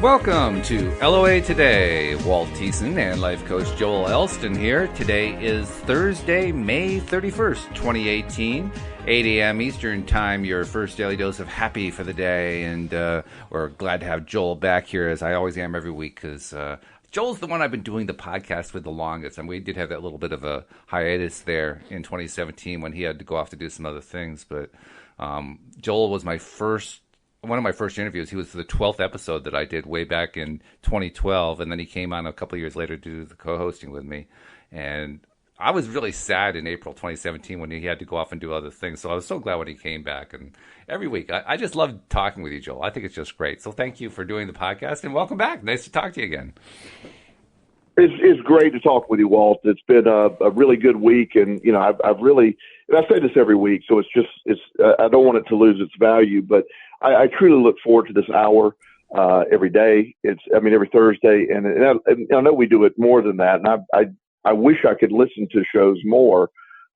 Welcome to LOA Today. Walt Thiessen and life coach Joel Elston here. Today is Thursday, May 31st, 2018, 8 a.m. Eastern Time, your first daily dose of happy for the day. And we're glad to have Joel back here, as I always am every week, because Joel's the one I've been doing the podcast with the longest. And we did have that little bit of a hiatus there in 2017 when he had to go off to do some other things. But Joel was one of my first interviews. He was the 12th episode that I did way back in 2012, and then he came on a couple of years later to do the co-hosting with me. And I was really sad in April 2017 when he had to go off and do other things, so I was so glad when he came back. And every week, I just love talking with you, Joel. I think it's just great. So thank you for doing the podcast, and welcome back. Nice to talk to you again. It's great to talk with you, Walt. It's been a really good week, and I've really, and I say this every week, so I don't want it to lose its value, but I truly look forward to this hour every day. Every Thursday, and I know we do it more than that, and I wish I could listen to shows more,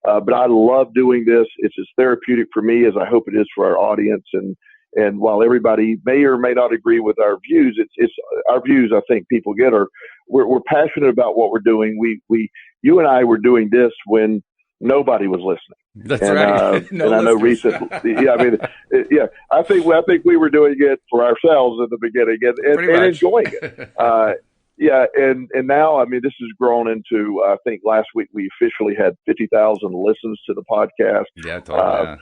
but I love doing this. It's as therapeutic for me as I hope it is for our audience, and while everybody may or may not agree with our views, it's our views. I think people get we're passionate about what we're doing. You and I were doing this when nobody was listening. That's right. No, and I know recently. I think we were doing it for ourselves in the beginning and enjoying it. And now, this has grown into, I think last week we officially had 50,000 listens to the podcast. Yeah, totally.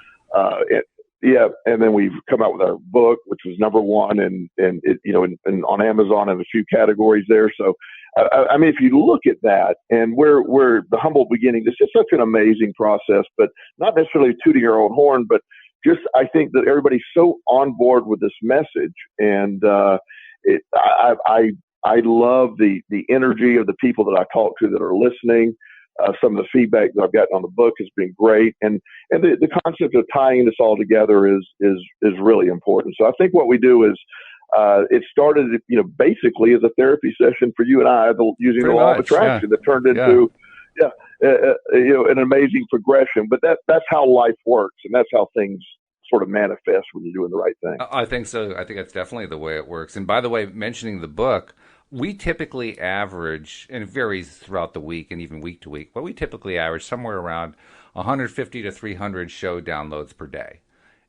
And then we've come out with our book, which was number one, and on Amazon in a few categories there. So, if you look at that, and we're the humble beginning. This is such an amazing process, but not necessarily tooting our own horn, but just I think that everybody's so on board with this message, and I love the energy of the people that I talk to that are listening. Some of the feedback that I've gotten on the book has been great, and the concept of tying this all together is really important. So I think what we do is it started, basically as a therapy session for you and I, using the law of attraction that turned into an amazing progression. But that's how life works, and that's how things sort of manifest when you're doing the right thing. I think so. I think that's definitely the way it works. And by the way, mentioning the book, we typically average, and it varies throughout the week and even week to week, but we typically average somewhere around 150 to 300 show downloads per day.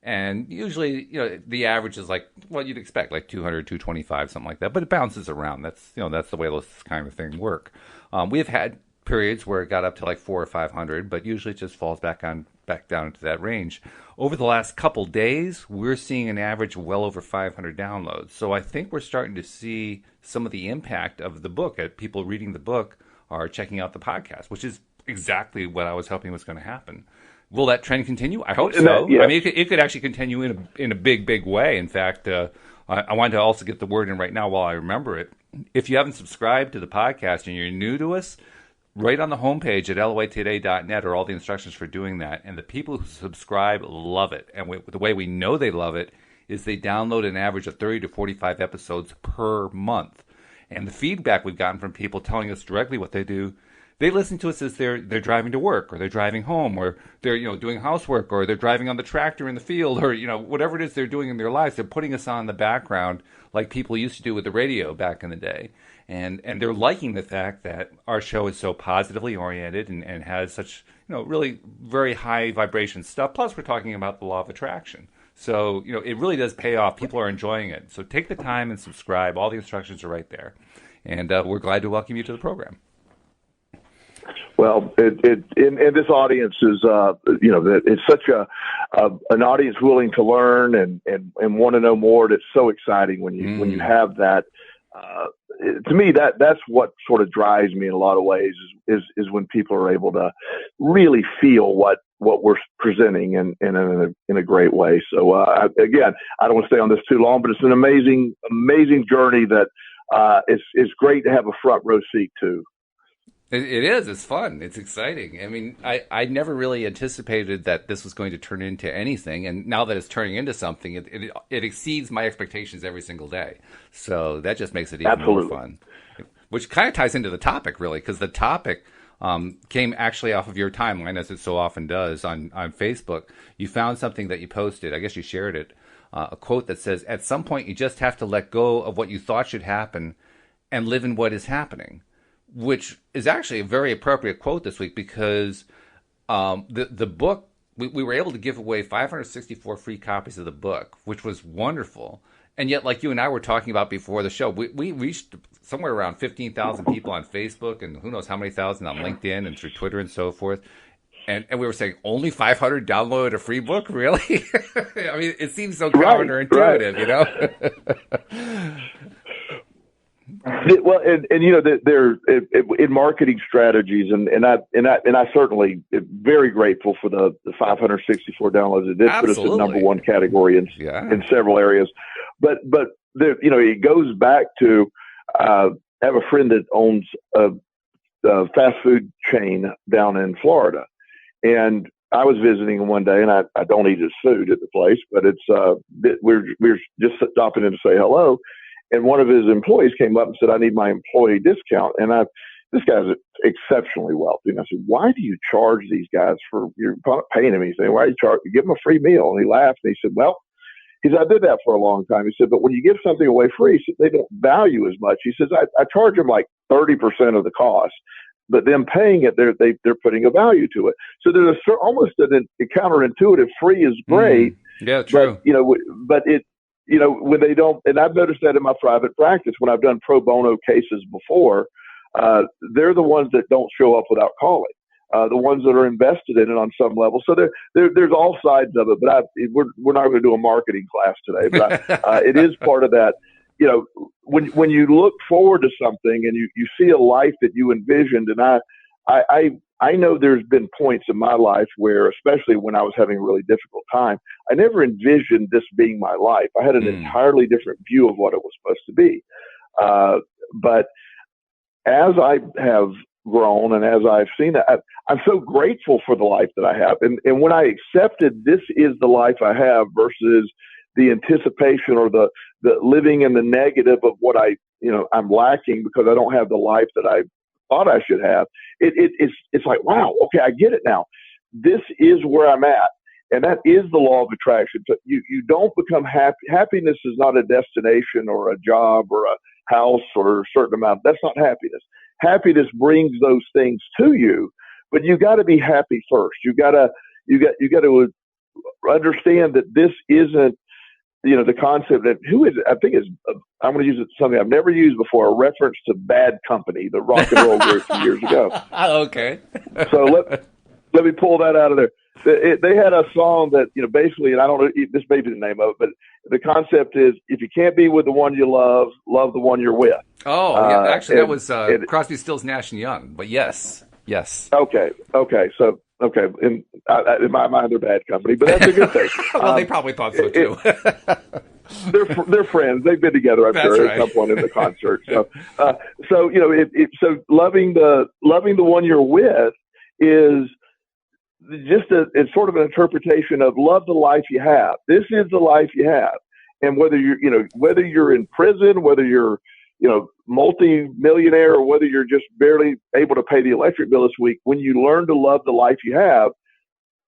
And usually, the average is like what you'd expect, like 200, 225, something like that. But it bounces around. That's the way those kind of thing work. We have had periods where it got up to like 400 or 500, but usually it just falls back down into that range. Over the last couple days, we're seeing an average of well over 500 downloads. So I think we're starting to see some of the impact of the book. People reading the book are checking out the podcast, which is exactly what I was hoping was going to happen. Will that trend continue? I hope so. Yeah. It could actually continue in a big, big way. In fact, I wanted to also get the word in right now while I remember it. If you haven't subscribed to the podcast and you're new to us, right on the homepage at loatoday.net are all the instructions for doing that. And the people who subscribe love it. And the way we know they love it is they download an average of 30 to 45 episodes per month. And the feedback we've gotten from people telling us directly what they do, they listen to us as they're driving to work, or they're driving home, or they're doing housework, or they're driving on the tractor in the field, or whatever it is they're doing in their lives. They're putting us on in the background like people used to do with the radio back in the day. And they're liking the fact that our show is so positively oriented and has such, really very high vibration stuff. Plus, we're talking about the law of attraction. So, it really does pay off. People are enjoying it. So take the time and subscribe. All the instructions are right there. And we're glad to welcome you to the program. Well, and this audience is, it's such an audience willing to learn and want to know more. It's so exciting when you have that. To me, that's what sort of drives me in a lot of ways is when people are able to really feel what we're presenting in a great way. So again, I don't want to stay on this too long, but it's an amazing journey that it's great to have a front row seat to. It is. It's fun. It's exciting. I never really anticipated that this was going to turn into anything. And now that it's turning into something, it exceeds my expectations every single day. So that just makes it even more fun. Which kind of ties into the topic, really, because the topic came actually off of your timeline, as it so often does on Facebook. You found something that you posted. I guess you shared it a quote that says, "At some point, you just have to let go of what you thought should happen and live in what is happening," which is actually a very appropriate quote this week because the book, we were able to give away 564 free copies of the book, which was wonderful. And yet, like you and I were talking about before the show, we reached somewhere around 15,000 people on Facebook and who knows how many thousand on LinkedIn and through Twitter and so forth. And we were saying only 500 downloaded a free book? Really? I mean, it seems so counterintuitive, you know? Well, and you know, there in marketing strategies, and I certainly am very grateful for the 564 downloads. It did put us in number one category in several areas, but there, you know, it goes back to I have a friend that owns a fast food chain down in Florida, and I was visiting him one day, and I don't eat his food at the place, but it's we're just stopping in to say hello. And one of his employees came up and said, "I need my employee discount." And this guy's exceptionally wealthy. And I said, "Why do you charge these guys for, you're paying him?" He said, "Why do you charge? Give them a free meal." And he laughed and he said, "Well," he said, "I did that for a long time." He said, "But when you give something away free," he said, "they don't value as much." He says, I charge them like 30% of the cost, but them paying it, they're putting a value to it. So there's almost a counterintuitive. Free is great. Yeah, true. But, you know, you know, when they don't, and I've noticed that in my private practice, when I've done pro bono cases before, they're the ones that don't show up without calling, the ones that are invested in it on some level. So there's all sides of it, but we're not going to do a marketing class today, but it is part of that. You know, when you look forward to something and you see a life that you envisioned, and I know there's been points in my life where, especially when I was having a really difficult time, I never envisioned this being my life. I had an entirely different view of what it was supposed to be. But as I have grown and as I've seen it, I'm so grateful for the life that I have. And when I accepted this is the life I have versus the anticipation or the living in the negative of what I'm lacking because I don't have the life that I thought I should have, it's like, wow, okay, I get it now. This is where I'm at. And that is the law of attraction. So you don't become happy. Happiness is not a destination or a job or a house or a certain amount. That's not happiness. Happiness brings those things to you, but you got to be happy first. You got to understand that this isn't, you know, the concept that I think I'm going to use something I've never used before, a reference to Bad Company, the rock and roll group from years ago. Okay. So let me pull that out of there. They had a song that, you know, basically, and I don't know, this may be the name of it, but the concept is, if you can't be with the one you love the one you're with. Oh, yeah. Actually, that was Crosby, Stills, Nash & Young. But yes. Okay. So, okay. In my mind, they're Bad Company, but that's a good thing. Well, they probably thought so, too. They're friends. They've been together, I'm sure, at some point in the concert. So you know, so loving the one you're with is just it's sort of an interpretation of love the life you have. This is the life you have, and whether you're in prison, whether you're, you know, multi-millionaire, or whether you're just barely able to pay the electric bill this week, when you learn to love the life you have,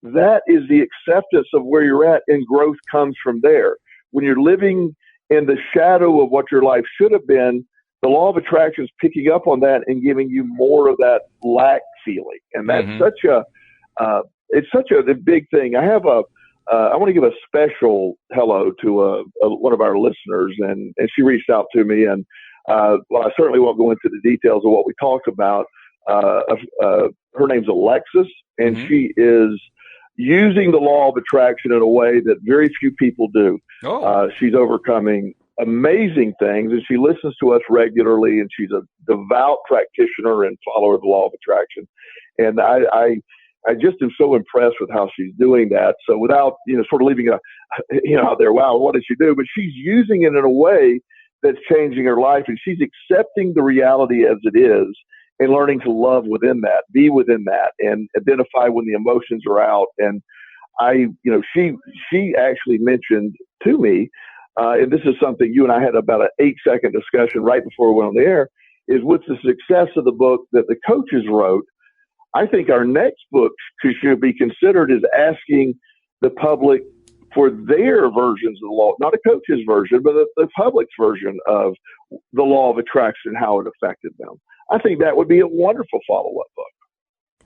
that is the acceptance of where you're at, and growth comes from there. When you're living in the shadow of what your life should have been, the law of attraction is picking up on that and giving you more of that lack feeling. And that's it's such a big thing. I want to give a special hello to one of our listeners, and she reached out to me, and well, I certainly won't go into the details of what we talked about. Her name's Alexis, and she is using the law of attraction in a way that very few people do. She's overcoming amazing things, and she listens to us regularly, and she's a devout practitioner and follower of the law of attraction. And I just am so impressed with how she's doing that. So without, you know, sort of leaving out there, wow, what did she do? But she's using it in a way that's changing her life, and she's accepting the reality as it is and learning to love within that, be within that, and identify when the emotions are out. And she actually mentioned to me, and this is something you and I had about an 8-second discussion right before we went on the air, is with the success of the book that the coaches wrote, I think our next book should be considered as asking the public for their versions of the law, not a coach's version, but the public's version of the law of attraction and how it affected them. I think that would be a wonderful follow-up book.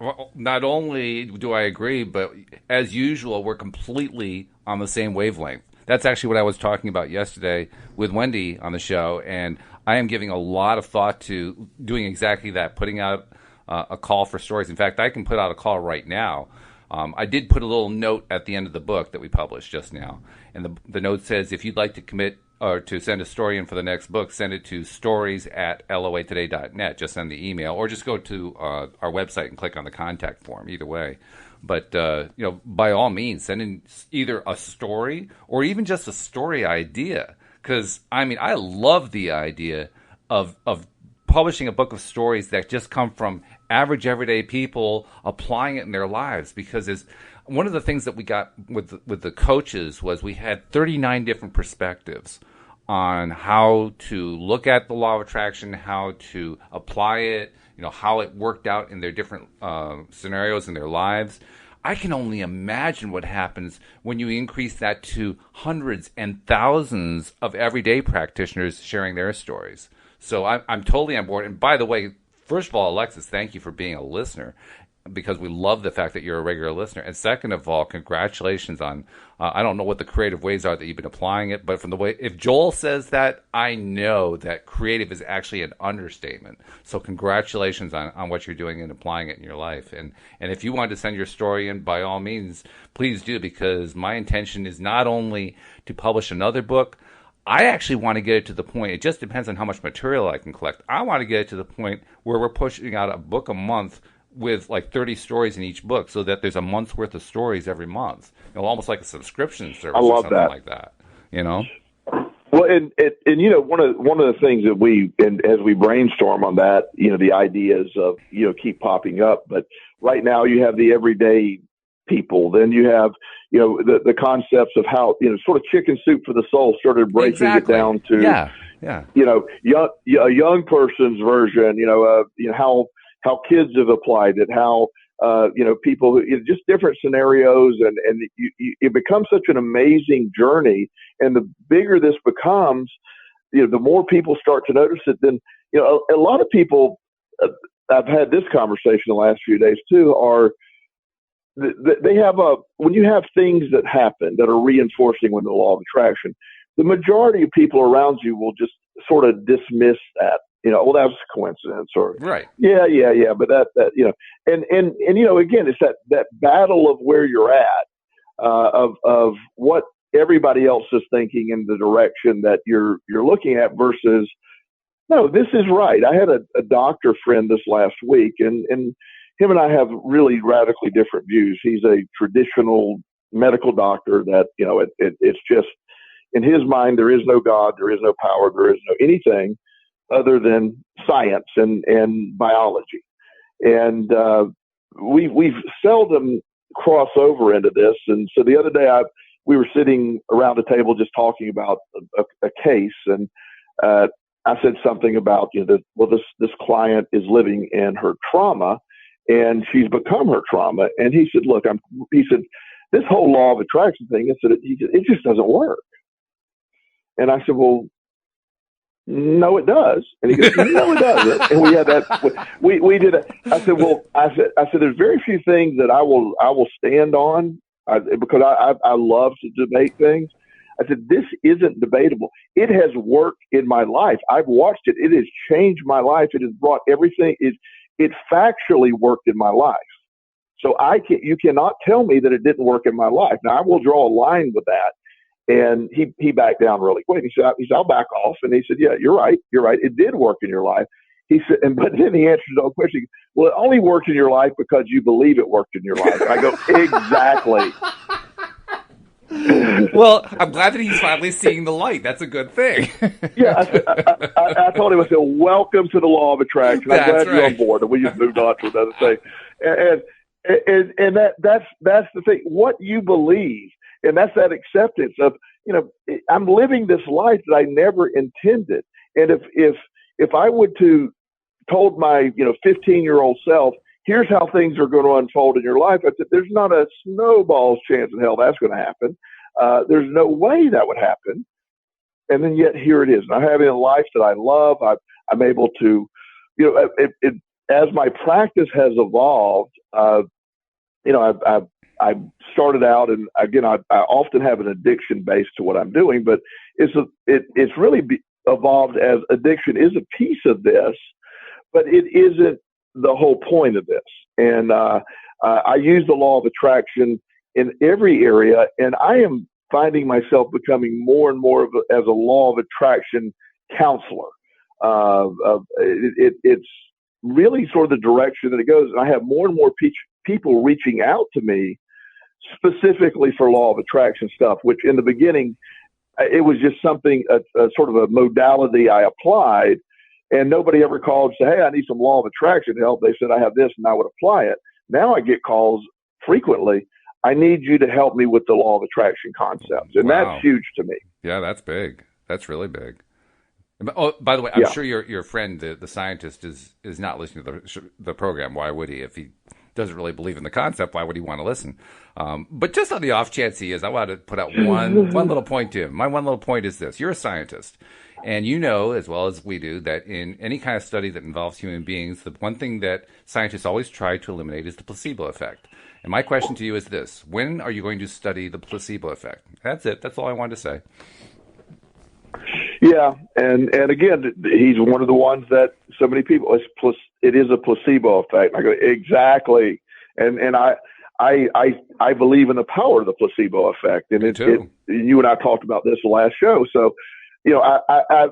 Well, not only do I agree, but as usual, we're completely on the same wavelength. That's actually what I was talking about yesterday with Wendy on the show, and I am giving a lot of thought to doing exactly that, putting out a call for stories. In fact, I can put out a call right now. I did put a little note at the end of the book that we published just now, and the note says, if you'd like to commit or to send a story in for the next book, send it to stories@loatoday.net. Just send the email, or just go to our website and click on the contact form. Either way, but by all means, send in either a story or even just a story idea. Because I love the idea of publishing a book of stories that just come from average, everyday people applying it in their lives. Because one of the things that we got with the coaches was we had 39 different perspectives on how to look at the law of attraction, how to apply it, how it worked out in their different scenarios in their lives. I can only imagine what happens when you increase that to hundreds and thousands of everyday practitioners sharing their stories. So I'm totally on board. And by the way, first of all, Alexis, thank you for being a listener, because we love the fact that you're a regular listener. And second of all, congratulations on, I don't know what the creative ways are that you've been applying it, but from the way, if Joel says that, I know that creative is actually an understatement. So congratulations on what you're doing and applying it in your life. And if you want to send your story in, by all means, please do, because my intention is not only to publish another book, I actually want to get it to the point, it just depends on how much material I can collect. I want to get it to the point where we're pushing out a book a month with like 30 stories in each book, so that there's a month's worth of stories every month. Almost like a subscription service. I love or something that. Like that. Well, and one of the things that as we brainstorm on that, the ideas of keep popping up. But right now you have the everyday people. Then you have the concepts of how sort of chicken soup for the soul started breaking it down to a young person's version. How kids have applied it, how people who just different scenarios, and it becomes such an amazing journey. And the bigger this becomes, the more people start to notice it. Then a lot of people, I've had this conversation the last few days too, are they have when you have things that happen that are reinforcing with the law of attraction, the majority of people around you will just sort of dismiss that. Well, that was a coincidence, or right. Yeah. But that and again, it's that battle of where you're at, of what everybody else is thinking in the direction that you're looking at versus, no, this is right. I had a doctor friend this last week, and him and I have really radically different views. He's a traditional medical doctor that, it's just, in his mind, there is no God, there is no power, there is no anything other than science and biology. And we've seldom cross over into this. And so the other day we were sitting around a table just talking about a case, and I said something about, this client is living in her trauma, and she's become her trauma. And he said, look, this whole law of attraction thing, it just doesn't work. And I said, well, no, it does. And he goes, no, it doesn't. And we had that. We did it. I said, there's very few things that I will stand on because I love to debate things. I said, this isn't debatable. It has worked in my life. I've watched it. It has changed my life. It has brought everything. It factually worked in my life. So you cannot tell me that it didn't work in my life. Now I will draw a line with that. And he backed down really quick. He said, I'll back off. And he said, yeah, you're right. It did work in your life. He said, but then he answered the question. Well, it only worked in your life because you believe it worked in your life. I go, exactly. Well, I'm glad that he's finally seeing the light. That's a good thing. Yeah, I told him, I said, welcome to the law of attraction. I'm glad you're on board. And we just moved on to another thing. And that's the thing. What you believe. And that's that acceptance of, I'm living this life that I never intended. And if I would to told my, 15-year-old self, here's how things are going to unfold in your life, I said, there's not a snowball's chance in hell that's going to happen. There's no way that would happen. And then yet here it is. And I'm having a life that I love. I'm able to, as my practice has evolved, I started out, and again, I often have an addiction base to what I'm doing, but it's really evolved as addiction is a piece of this, but it isn't the whole point of this. And I use the law of attraction in every area, and I am finding myself becoming more and more as a law of attraction counselor. It's really sort of the direction that it goes. And I have more and more people reaching out to me specifically for law of attraction stuff, which in the beginning, it was just something, a sort of a modality I applied, and nobody ever called and said, hey, I need some law of attraction help. They said, I have this and I would apply it. Now I get calls frequently. I need you to help me with the law of attraction concepts. And Wow. that's huge to me. Yeah, that's big. That's really big. Oh, by the way, I'm sure your friend, the scientist, is not listening to the program. Why would he? If he doesn't really believe in the concept, why would he want to listen? But just on the off chance he is, I want to put out one little point to him. My one little point is this. You're a scientist, and you know as well as we do that in any kind of study that involves human beings, the one thing that scientists always try to eliminate is the placebo effect. And my question to you is this. When are you going to study the placebo effect? That's it. That's all I wanted to say. Yeah, and again, he's one of the ones that so many people. It is a placebo effect. I go exactly, and I believe in the power of the placebo effect. And you and I talked about this last show. So, I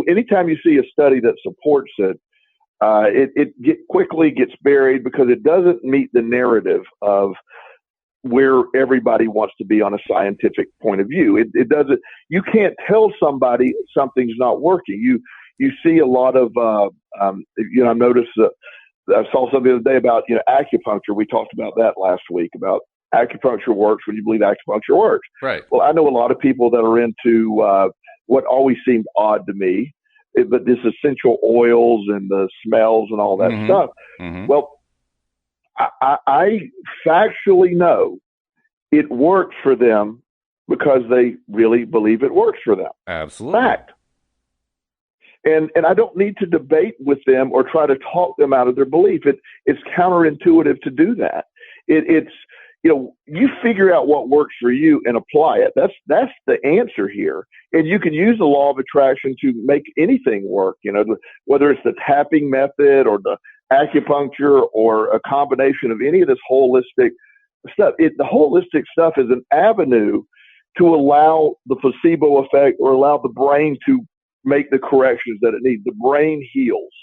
anytime you see a study that supports it, quickly gets buried because it doesn't meet the narrative of where everybody wants to be on a scientific point of view. It doesn't, you can't tell somebody something's not working. You see a lot of, I noticed I saw something the other day about, acupuncture. We talked about that last week about acupuncture works when you believe acupuncture works. Right. Well, I know a lot of people that are into, what always seemed odd to me, but this essential oils and the smells and all that stuff. Mm-hmm. Well, I factually know it works for them because they really believe it works for them. Absolutely. Fact. And I don't need to debate with them or try to talk them out of their belief. It's counterintuitive to do that. It's you figure out what works for you and apply it. That's the answer here. And you can use the law of attraction to make anything work, whether it's the tapping method or the acupuncture or a combination of any of this holistic stuff. The holistic stuff is an avenue to allow the placebo effect or allow the brain to make the corrections that it needs. The brain heals.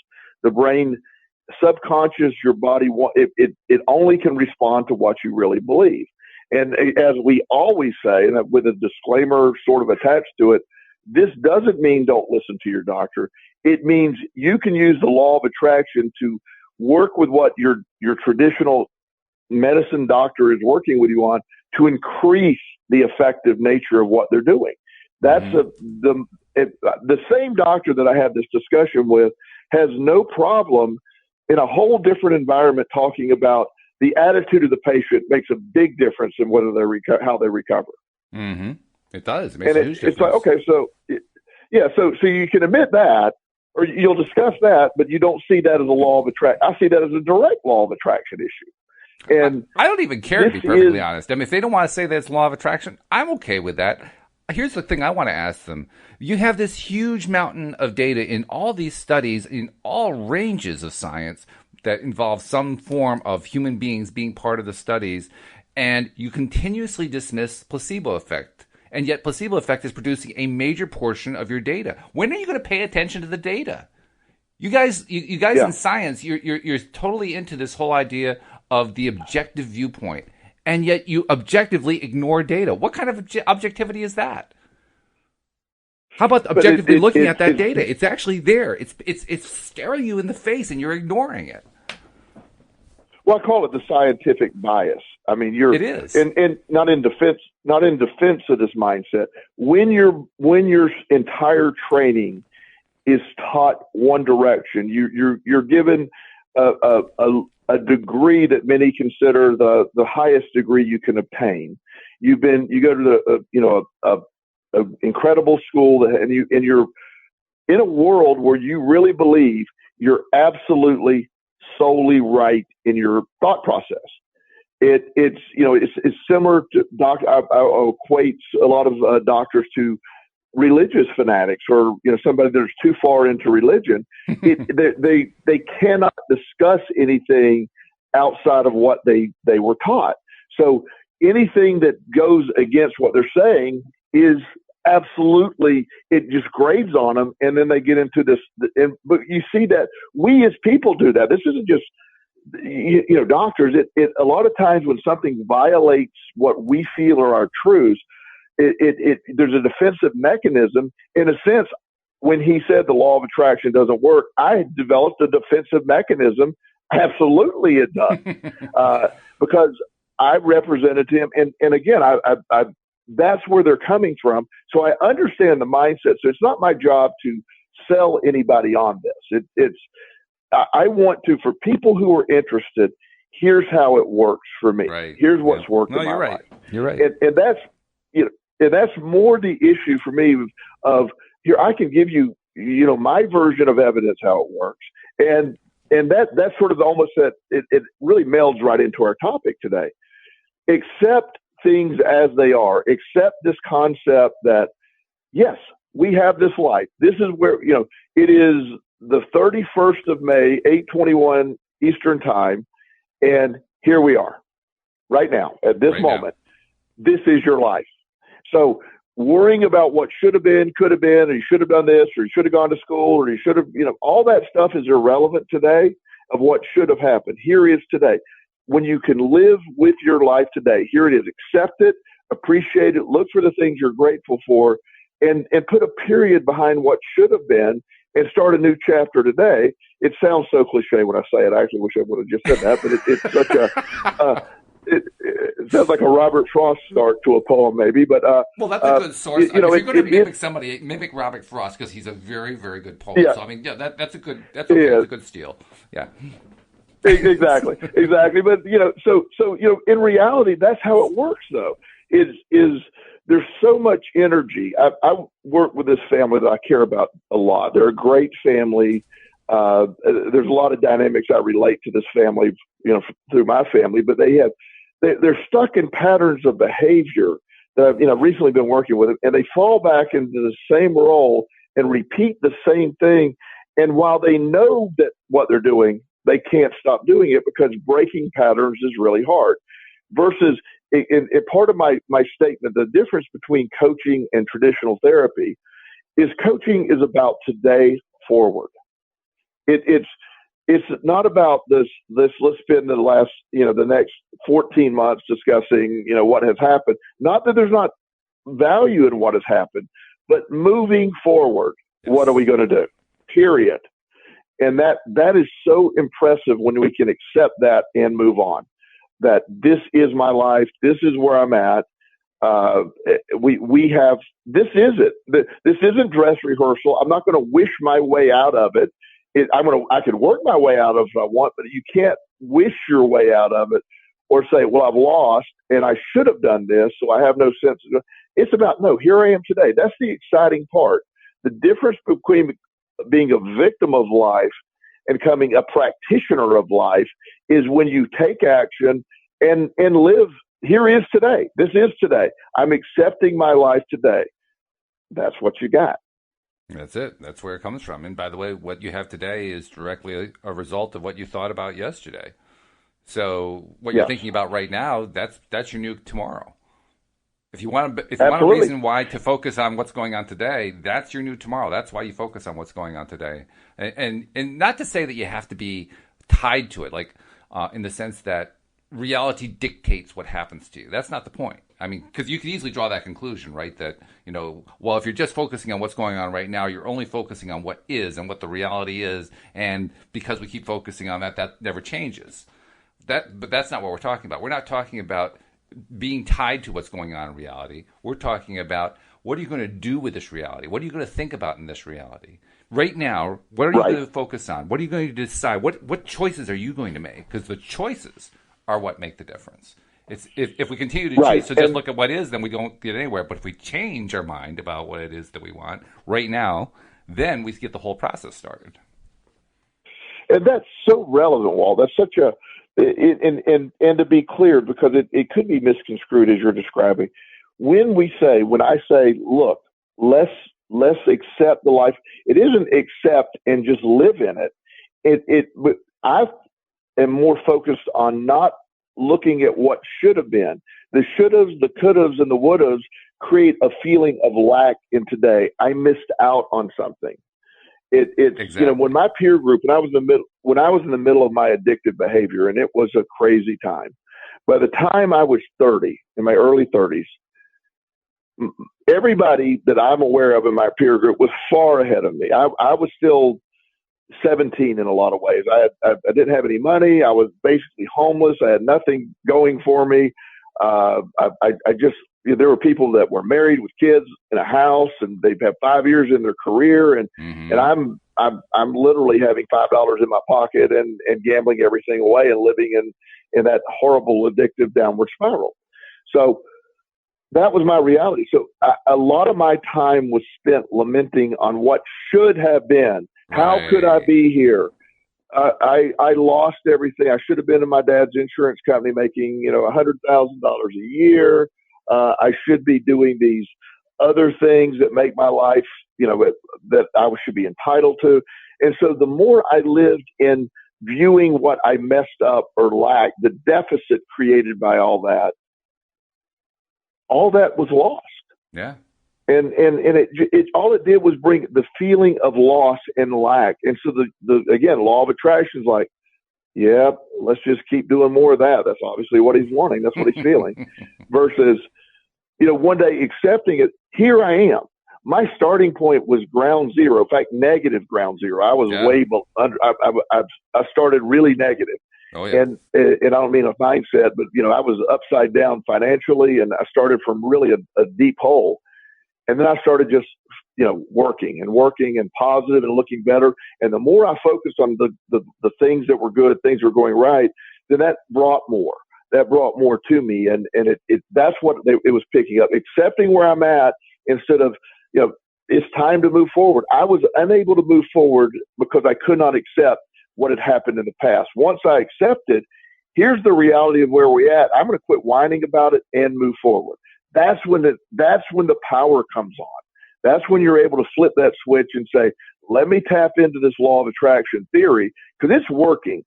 The brain subconscious, your body, it only can respond to what you really believe. And as we always say, and with a disclaimer sort of attached to it, this doesn't mean don't listen to your doctor. It means you can use the law of attraction to work with what your traditional medicine doctor is working with you on to increase the effective nature of what they're doing. That's the same doctor that I had this discussion with has no problem in a whole different environment talking about the attitude of the patient makes a big difference in whether how they recover. Mm-hmm. It does. It makes a huge difference. It's like, okay, so you can admit that, or you'll discuss that, but you don't see that as a law of attraction. I see that as a direct law of attraction issue. And I don't even care, to be perfectly honest. I mean, if they don't want to say that it's law of attraction, I'm okay with that. Here's the thing I want to ask them. You have this huge mountain of data in all these studies, in all ranges of science that involve some form of human beings being part of the studies, and you continuously dismiss placebo effect. And yet placebo effect is producing a major portion of your data. When are you going to pay attention to the data? You guys in science, you're totally into this whole idea of the objective viewpoint, and yet you objectively ignore data. What kind of objectivity is that? How about objectively looking at that data? It's actually there. It's staring you in the face, and you're ignoring it. Well, I call it the scientific bias. I mean, it is, and not in defense of this mindset. When your entire training is taught one direction, you're given a degree that many consider the highest degree you can obtain. You go to a incredible school, and you're in a world where you really believe you're absolutely solely right in your thought process. It's similar to I equate a lot of doctors to religious fanatics, or somebody that's too far into religion. They cannot discuss anything outside of what they were taught. So anything that goes against what they're saying is absolutely, it just graves on them, and then they get into this. But you see that we as people do that. This isn't just doctors. It a lot of times when something violates what we feel are our truths, there's a defensive mechanism. In a sense, when he said the law of attraction doesn't work, I developed a defensive mechanism. Absolutely, it does, because I represented him, and again, I that's where they're coming from. So I understand the mindset. So it's not my job to sell anybody on this. I want to, for people who are interested, here's how it works for me. Right. Here's what's worked in my life. You're right. And that's, and that's more the issue for me of here, I can give you, my version of evidence, how it works. And that's sort of almost that it really melds right into our topic today. Accept things as they are. Accept this concept that, yes, we have this life. This is where, it is the 31st of May, 8:21 Eastern time. And here we are right now at this moment. This is your life. So worrying about what should have been, could have been, or you should have done this, or you should have gone to school, or you should have, all that stuff is irrelevant today of what should have happened. Here is today. When you can live with your life today, here it is. Accept it, appreciate it, look for the things you're grateful for, and put a period behind what should have been and start a new chapter today. It sounds so cliche when I say it. I actually wish I would have just said that, but it's such a, it sounds like a Robert Frost start to a poem maybe, but well, that's a good source. If you're going to mimic somebody, mimic Robert Frost, because he's a very, very good poet. Yeah. So that's a good steal. Yeah. Exactly. But so in reality, that's how it works. Though is there's so much energy. I work with this family that I care about a lot. They're a great family. There's a lot of dynamics I relate to this family, through my family. But they're stuck in patterns of behavior that I've recently been working with, and they fall back into the same role and repeat the same thing. And while they know that what they're doing, they can't stop doing it because breaking patterns is really hard. Versus, in part of my statement, the difference between coaching and traditional therapy is coaching is about today forward. It's not about this. Let's spend the last, the next 14 months discussing, what has happened. Not that there's not value in what has happened, but moving forward, what are we going to do? Period. And that is so impressive when we can accept that and move on. That this is my life. This is where I'm at. We have, this is it. This isn't dress rehearsal. I'm not going to wish my way out of it. I can work my way out of it if I want, but you can't wish your way out of it or say, well, I've lost and I should have done this, so I have no sense of it. It's about, no, here I am today. That's the exciting part. The difference between being a victim of life and becoming a practitioner of life is when you take action and live. Here is today. This is today. I'm accepting my life today. That's what you got. That's it. That's where it comes from. And by the way, what you have today is directly a result of what you thought about yesterday. So what you're thinking about right now, that's your new tomorrow. If you want a reason why to focus on what's going on today, that's your new tomorrow. That's why you focus on what's going on today. And not to say that you have to be tied to it, like in the sense that reality dictates what happens to you. That's not the point. I mean, because you could easily draw that conclusion, right? That, well, if you're just focusing on what's going on right now, you're only focusing on what is and what the reality is. And because we keep focusing on that, that never changes. But that's not what we're talking about. We're not talking about being tied to what's going on in reality. We're talking about, what are you going to do with this reality? What are you going to think about in this reality? Right now, what are you going to focus on? What are you going to decide? What choices are you going to make? Because the choices are what make the difference. It's if we continue to Right. choose to just look at what is, then we don't get anywhere. But if we change our mind about what it is that we want right now, then we get the whole process started. And that's so relevant, Walt. That's such a and to be clear, because it could be misconstrued as you're describing. When I say, look, let's accept the life. It isn't accept and just live in it. I am more focused on not looking at what should have been. The should haves, the could haves, and the would haves create a feeling of lack in today. I missed out on something. It's exactly. When my peer group, when I was in the middle of my addictive behavior, and it was a crazy time. By the time I was 30, in my early 30s, everybody that I'm aware of in my peer group was far ahead of me. I was still 17 in a lot of ways. I didn't have any money. I was basically homeless. I had nothing going for me. There were people that were married with kids in a house, and they've had 5 years in their career, and I'm literally having $5 in my pocket and gambling everything away and living in that horrible addictive downward spiral. So that was my reality. So a lot of my time was spent lamenting on what should have been. How could I be here? I lost everything. I should have been in my dad's insurance company making, $100,000 a year. I should be doing these other things that make my life, that I should be entitled to. And so the more I lived in viewing what I messed up or lacked, the deficit created by all that was lost. Yeah. And it all it did was bring the feeling of loss and lack. And so the again, law of attraction is like, yeah, let's just keep doing more of that. That's obviously what he's wanting. That's what he's feeling. Versus, one day accepting it. Here I am. My starting point was ground zero. In fact, negative ground zero. I was way under. I started really negative. Oh, yeah. And I don't mean a mindset, but I was upside down financially, and I started from really a deep hole. And then I started just, working and positive and looking better. And the more I focused on the things that were good, things that were going right, then that brought more. That brought more to me. And that's what it was picking up, accepting where I'm at instead of, it's time to move forward. I was unable to move forward because I could not accept what had happened in the past. Once I accepted, here's the reality of where we're at. I'm going to quit whining about it and move forward. That's when the power comes on. That's when you're able to flip that switch and say, let me tap into this law of attraction theory, because it's working.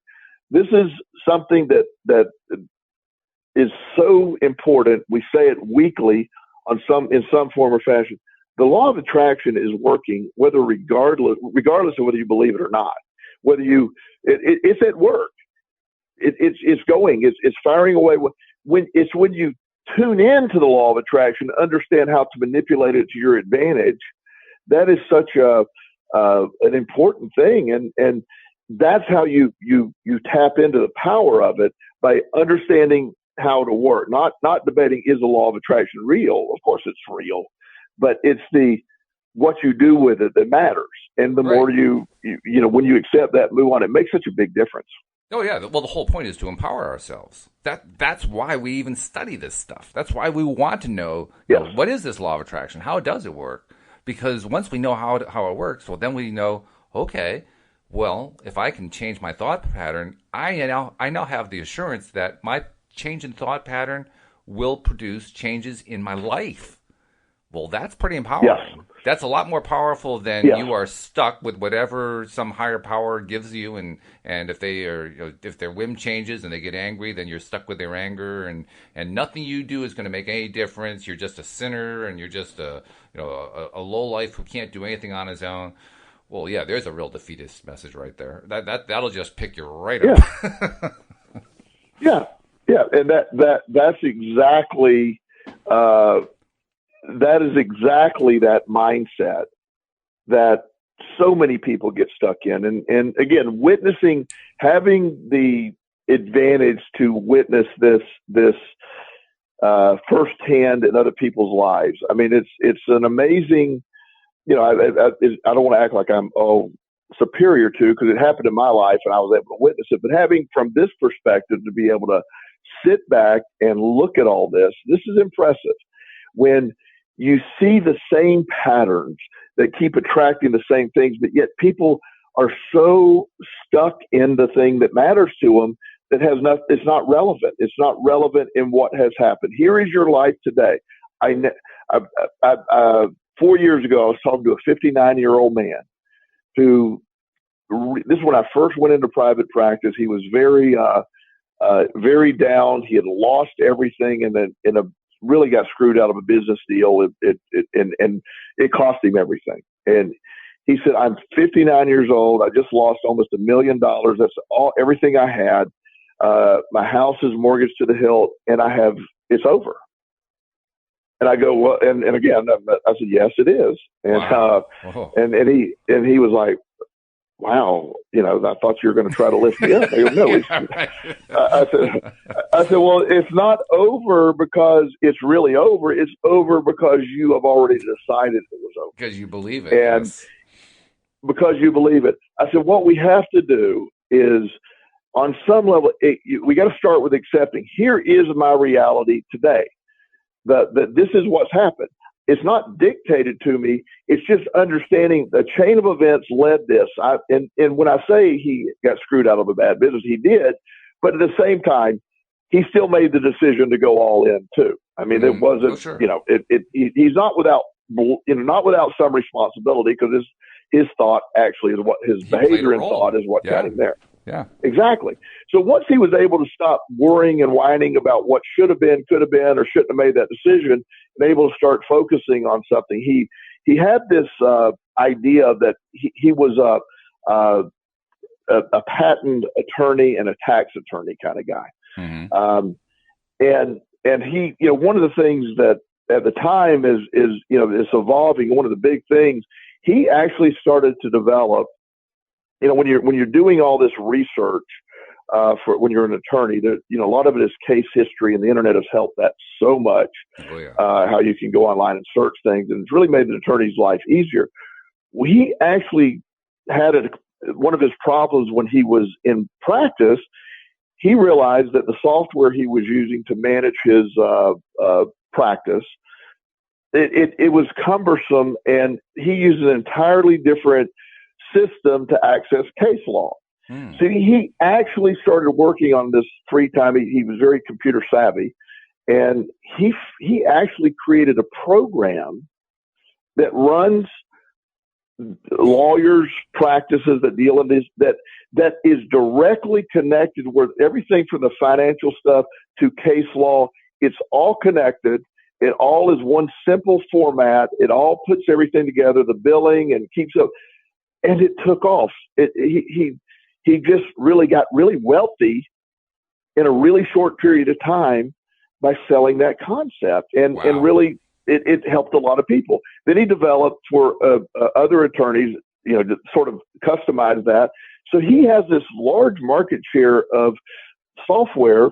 This is something that is so important. We say it weekly in some form or fashion. The law of attraction is working, regardless of whether you believe it or not. Whether it's at work, it's going, it's firing away. When you tune into the law of attraction, understand how to manipulate it to your advantage, that is such an important thing, and that's how you tap into the power of it, by understanding how to work. Not debating, is the law of attraction real? Of course it's real, but it's what you do with it that matters. And the more when you accept that, move on, it makes such a big difference. Oh, yeah. Well, the whole point is to empower ourselves. That's why we even study this stuff. That's why we want to know, what is this law of attraction? How does it work? Because once we know how it works, well, then we know, okay, well, if I can change my thought pattern, I now have the assurance that my change in thought pattern will produce changes in my life. Well, that's pretty empowering. Yes. That's a lot more powerful than you are stuck with whatever some higher power gives you, and if if their whim changes and they get angry, then you're stuck with their anger, and nothing you do is going to make any difference. You're just a sinner, and you're just a lowlife who can't do anything on his own. Well, yeah, there's a real defeatist message right there. That'll just pick you right up. Yeah, and that's exactly. That is exactly that mindset that so many people get stuck in. And again, having the advantage to witness this firsthand in other people's lives. I mean, it's an amazing, I don't want to act like I'm superior to, because it happened in my life and I was able to witness it. But having from this perspective to be able to sit back and look at all this. This is impressive. When you see the same patterns that keep attracting the same things, but yet people are so stuck in the thing that matters to them that it's not relevant. It's not relevant in what has happened. Here is your life today. 4 years ago, I was talking to a 59-year-old man who, this is when I first went into private practice. He was very down. He had lost everything and really got screwed out of a business deal. And it cost him everything. And he said, I'm 59 years old. I just lost almost $1 million. That's everything I had. My house is mortgaged to the hilt, and it's over. And I go, well, and again, I said, yes, it is. And, wow. and he was like, wow, I thought you were going to try to lift me up. I go, no. I said, well, it's not over because it's really over. It's over because you have already decided it was over. Because you believe it. And yes. Because you believe it. I said, what we have to do is, on some level, we got to start with accepting. Here is my reality today. This is what's happened. It's not dictated to me. It's just understanding the chain of events led this. And when I say he got screwed out of a bad business, he did. But at the same time, he still made the decision to go all in too. I mean, it wasn't, oh, sure. He's not without, not without some responsibility, because his thought actually is what his behavior and thought is what got him there. Yeah, exactly. So once he was able to stop worrying and whining about what should have been, could have been, or shouldn't have made that decision, and able to start focusing on something, he had this idea that he was a patent attorney and a tax attorney kind of guy. Mm-hmm. And he, one of the things that at the time is it's evolving. One of the big things, he actually started to develop. When you're doing all this research for when you're an attorney, a lot of it is case history, and the internet has helped that so much. Oh, yeah. How you can go online and search things, and it's really made an attorney's life easier. He actually had one of his problems when he was in practice. He realized that the software he was using to manage his practice, it was cumbersome, and he used an entirely different system to access case law. So he actually started working on this free time. He was very computer savvy, and he actually created a program that runs lawyers' practices that deal in this, that is directly connected with everything from the financial stuff to case law. It's all connected. It all is one simple format. It all puts everything together, the billing, and keeps up. And it took off. He just really got really wealthy in a really short period of time by selling that concept. And really, it helped a lot of people. Then he developed for other attorneys, to sort of customize that. So he has this large market share of software,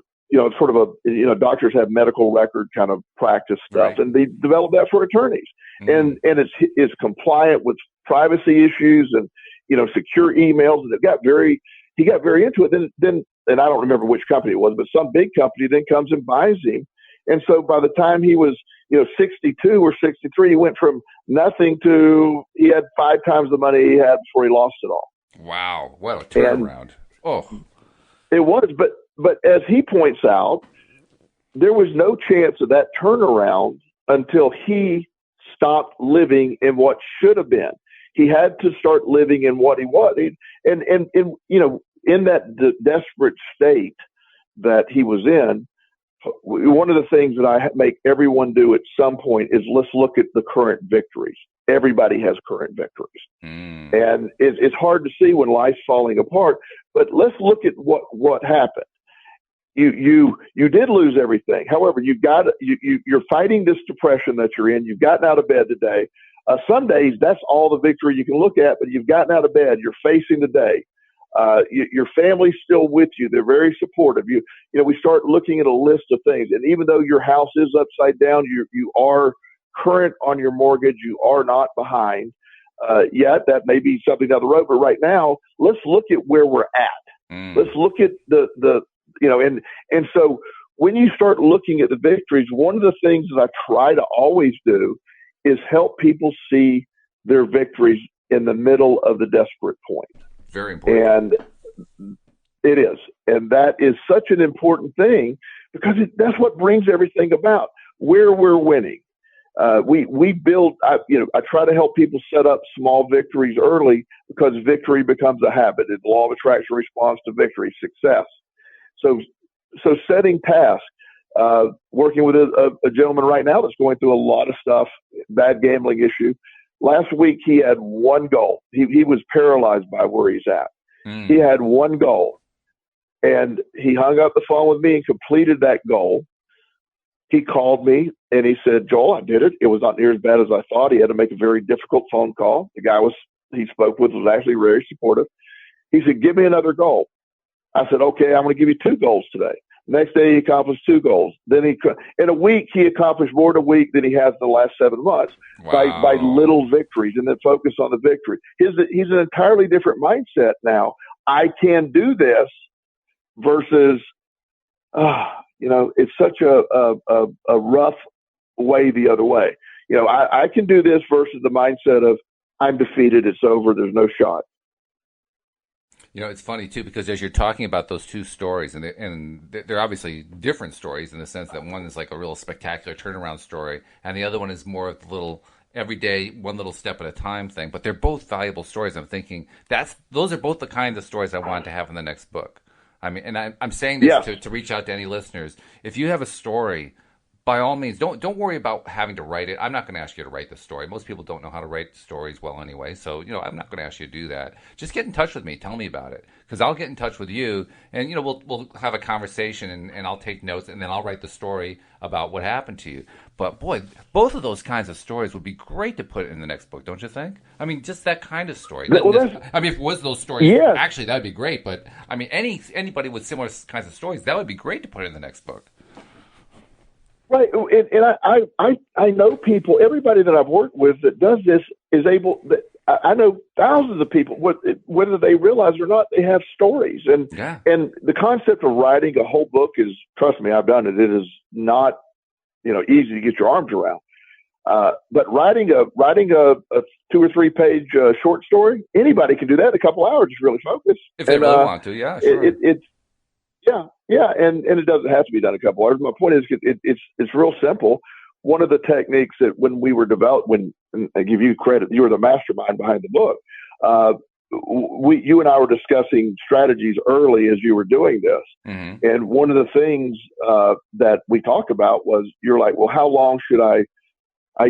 sort of doctors have medical record kind of practice stuff, right. And they develop that for attorneys. And it's compliant with privacy issues and, secure emails. And he got very into it. Then, and I don't remember which company it was, but some big company then comes and buys him. And so by the time he was, 62 or 63, he went from nothing to, he had 5 times the money he had before he lost it all. Wow. What a turnaround. It was, but as he points out, there was no chance of that turnaround until he stopped living in what should have been. He had to start living in what he was. And in that desperate state that he was in, one of the things that I make everyone do at some point is let's look at the current victories. Everybody has current victories. And it's hard to see when life's falling apart, but let's look at what happened. You did lose everything. However, you're fighting this depression that you're in. You've gotten out of bed today. Some days that's all the victory you can look at, but you've gotten out of bed. You're facing the day. Your family's still with you. They're very supportive. We start looking at a list of things. And even though your house is upside down, you are current on your mortgage. You are not behind yet. That may be something down the road. But right now, let's look at where we're at. Let's look at and so when you start looking at the victories, one of the things that I try to always do is help people see their victories in the middle of the desperate point. Very important. And it is. And that is such an important thing because that's what brings everything about, where we're winning. We build, I try to help people set up small victories early because victory becomes a habit. The law of attraction responds to victory, success. So setting tasks, working with a gentleman right now that's going through a lot of stuff, bad gambling issue. Last week, he had one goal. He was paralyzed by where he's at. He had one goal, and he hung up the phone with me and completed that goal. He called me and he said, Joel, I did it. It was not near as bad as I thought. He had to make a very difficult phone call. The guy he spoke with was actually very supportive. He said, give me another goal. I said, okay, I'm going to give you 2 goals today. Next day, he accomplished 2 goals. Then in a week, he accomplished more in a week than he has in the last 7 months. Wow. by little victories, and then focus on the victory. He's an entirely different mindset now. I can do this versus, it's such a rough way the other way. I can do this versus the mindset of I'm defeated. It's over. There's no shot. It's funny, too, because as you're talking about those 2 stories, and they're obviously different stories in the sense that one is like a real spectacular turnaround story, and the other one is more of the little everyday, one little step at a time thing. But they're both valuable stories. I'm thinking those are both the kinds of stories I want to have in the next book. I mean, and I'm saying this to reach out to any listeners. If you have a story, by all means, don't worry about having to write it. I'm not going to ask you to write the story. Most people don't know how to write stories well anyway, so I'm not going to ask you to do that. Just get in touch with me. Tell me about it, because I'll get in touch with you, and we'll have a conversation, and I'll take notes, and then I'll write the story about what happened to you. But boy, both of those kinds of stories would be great to put in the next book, don't you think? I mean, just that kind of story. If it was those stories, actually, that'd be great. But I mean, anybody with similar kinds of stories, that would be great to put in the next book. Right, and I know people. Everybody that I've worked with that does this is able. I know thousands of people. Whether they realize it or not, they have stories, and the concept of writing a whole book is. Trust me, I've done it. It is not easy to get your arms around. But writing a 2 or 3 page short story, anybody can do that in a couple hours. Just really focus if they really want to. Yeah, sure. And it doesn't have to be done in a couple hours. My point is, it's real simple. One of the techniques that when we were and I give you credit, you were the mastermind behind the book. You and I were discussing strategies early as you were doing this, and one of the things that we talked about was you're like, well, how long should I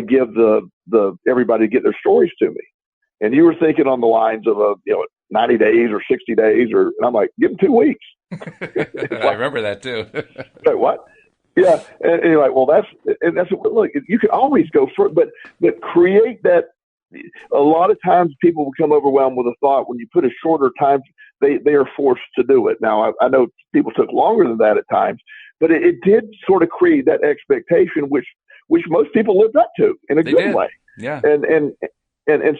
give the everybody to get their stories to me? And you were thinking on the lines of 90 days or 60 days, and I'm like, give them 2 weeks. I remember that too. Like, what? Yeah, and you're like, well, that's look. You can always go for it, but create that. A lot of times, people become overwhelmed with a thought. When you put a shorter time, they are forced to do it. Now, I know people took longer than that at times, but it did sort of create that expectation, which most people lived up to in a good way. Yeah, and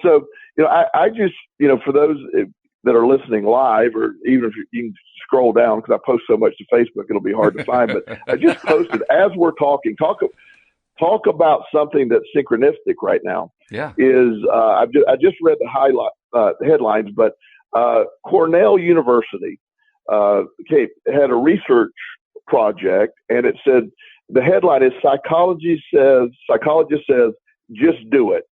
so I just for those that are listening live, or even if you can scroll down, because I post so much to Facebook, it'll be hard to find. But I just posted, as we're talking, talk about something that's synchronistic right now. Yeah, is I just read the headlines, but Cornell University had a research project, and it said the headline is psychologist says just do it.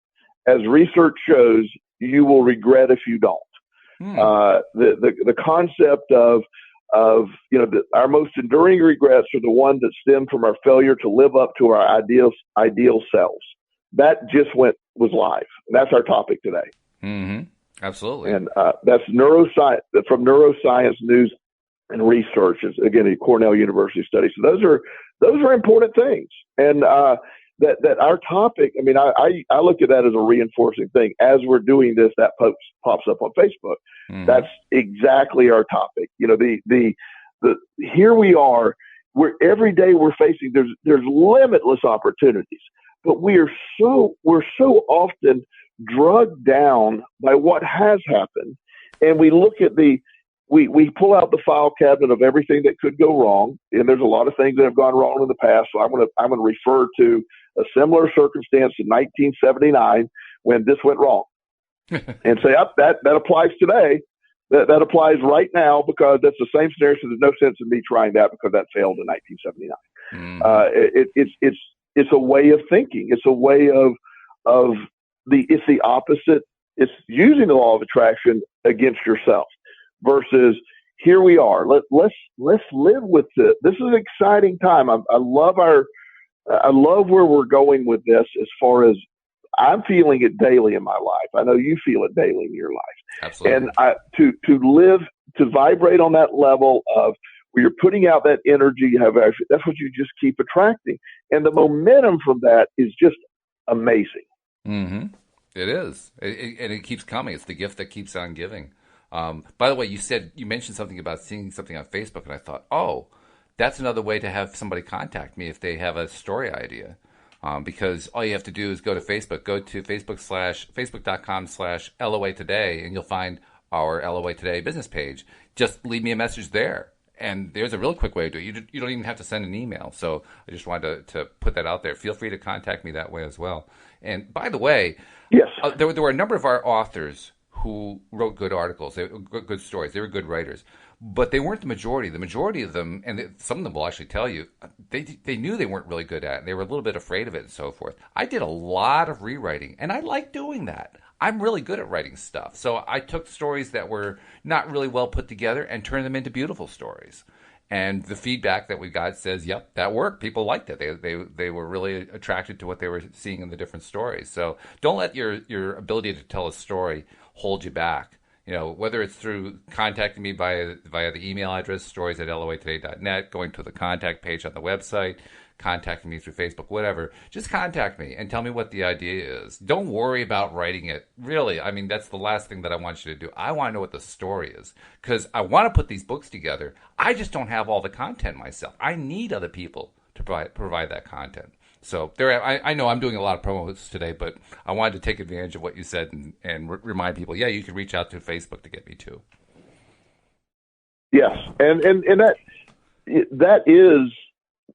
As research shows, you will regret if you don't. The concept of our most enduring regrets are the ones that stem from our failure to live up to our ideal selves. That just was live. And that's our topic today. Mm-hmm. Absolutely. And that's neuroscience from Neuroscience News and Research. It's, again, a Cornell University study. So those are important things. And that our topic, I mean, I look at that as a reinforcing thing. As we're doing this, that post pops up on Facebook. Mm-hmm. That's exactly our topic. The here we are, where every day we're facing, there's limitless opportunities, but we're so often drugged down by what has happened. And we look at the we pull out the file cabinet of everything that could go wrong, and there's a lot of things that have gone wrong in the past. So I'm going to refer to a similar circumstance in 1979 when this went wrong, and say that applies today. That applies right now because that's the same scenario. So there's no sense in me trying that because that failed in 1979. It's a way of thinking. It's a way of it's the opposite. It's using the law of attraction against yourself versus here we are. Let's live with it. This is an exciting time. I love where we're going with this as far as I'm feeling it daily in my life. I know you feel it daily in your life. Absolutely. And to vibrate on that level of where you're putting out that energy, that's what you just keep attracting. And the momentum from that is just amazing. Mm-hmm. It is. And it keeps coming. It's the gift that keeps on giving. By the way, you mentioned something about seeing something on Facebook, and I thought, oh, that's another way to have somebody contact me if they have a story idea. Because all you have to do is go to Facebook, go to facebook.com/LOA Today, and you'll find our LOA Today business page. Just leave me a message there. And there's a real quick way to do it. You don't even have to send an email. So I just wanted to put that out there. Feel free to contact me that way as well. And by the way, yes, there were a number of our authors who wrote good articles, they were good stories. They were good writers. But they weren't the majority. The majority of them, and some of them will actually tell you, they knew they weren't really good at it. They were a little bit afraid of it and so forth. I did a lot of rewriting, and I like doing that. I'm really good at writing stuff. So I took stories that were not really well put together and turned them into beautiful stories. And the feedback that we got says, yep, that worked. People liked it. They were really attracted to what they were seeing in the different stories. So don't let your ability to tell a story hold you back. You know, whether it's through contacting me via the email address, stories@loatoday.net, going to the contact page on the website, contacting me through Facebook, whatever, just contact me and tell me what the idea is. Don't worry about writing it. Really, I mean, that's the last thing that I want you to do. I want to know what the story is because I want to put these books together. I just don't have all the content myself. I need other people to provide that content. So I know I'm doing a lot of promos today, but I wanted to take advantage of what you said and remind people, yeah, you can reach out to Facebook to get me too. Yes, and that is,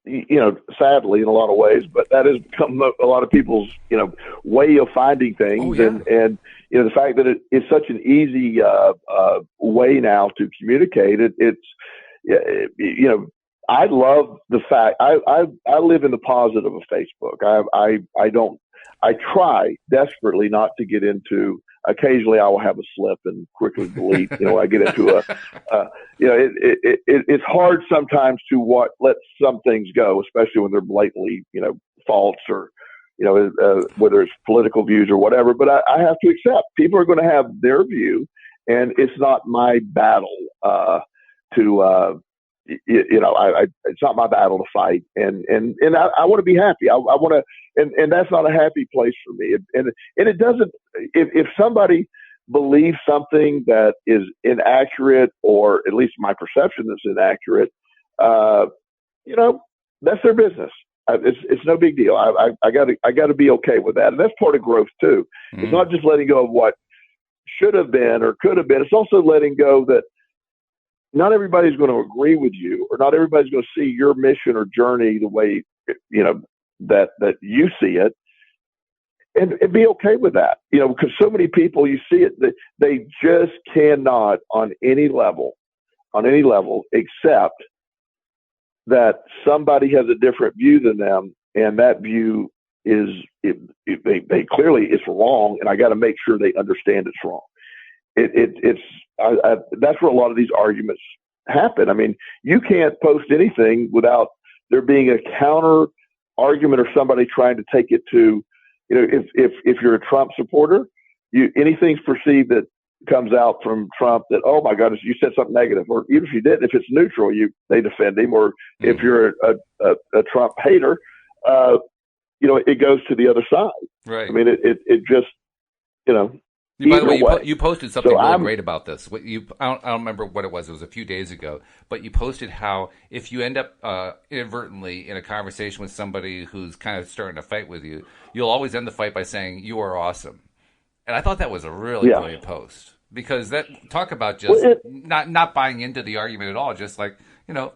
you know, sadly in a lot of ways, but that has become a lot of people's, you know, way of finding things. Oh, yeah. And you know, the fact that it's such an easy way now to communicate it's, you know, I love the fact I live in the positive of Facebook. I try desperately not to get into. Occasionally, I will have a slip and quickly delete. You know, I get into you know, it's hard sometimes to let some things go, especially when they're blatantly, you know, false or, you know, whether it's political views or whatever. But I have to accept people are going to have their view, and it's not my battle to. You know, it's not my battle to fight, and I want to be happy. I want to, and that's not a happy place for me. And it doesn't. If somebody believes something that is inaccurate, or at least my perception is inaccurate, you know, that's their business. It's no big deal. I got to be okay with that, and that's part of growth too. Mm-hmm. It's not just letting go of what should have been or could have been. It's also letting go that not everybody's going to agree with you, or not everybody's going to see your mission or journey the way, you know, that you see it, and be okay with that. You know, because so many people, you see it, they just cannot on any level accept that somebody has a different view than them, and that view is they clearly it's wrong, and I got to make sure they understand it's wrong. That's where a lot of these arguments happen. I mean, you can't post anything without there being a counter argument or somebody trying to take it to, you know, if you're a Trump supporter, anything's perceived that comes out from Trump that, oh my goodness, you said something negative, or even if you didn't, if it's neutral, they defend him, or if you're a Trump hater, you know, it goes to the other side. Right. I mean, it just, you know. By the way, you posted something really great about this. I don't remember what it was. It was a few days ago. But you posted how if you end up inadvertently in a conversation with somebody who's kind of starting to fight with you, you'll always end the fight by saying, "You are awesome." And I thought that was a really brilliant post. because that talk about Well, just not buying into the argument at all. Just like,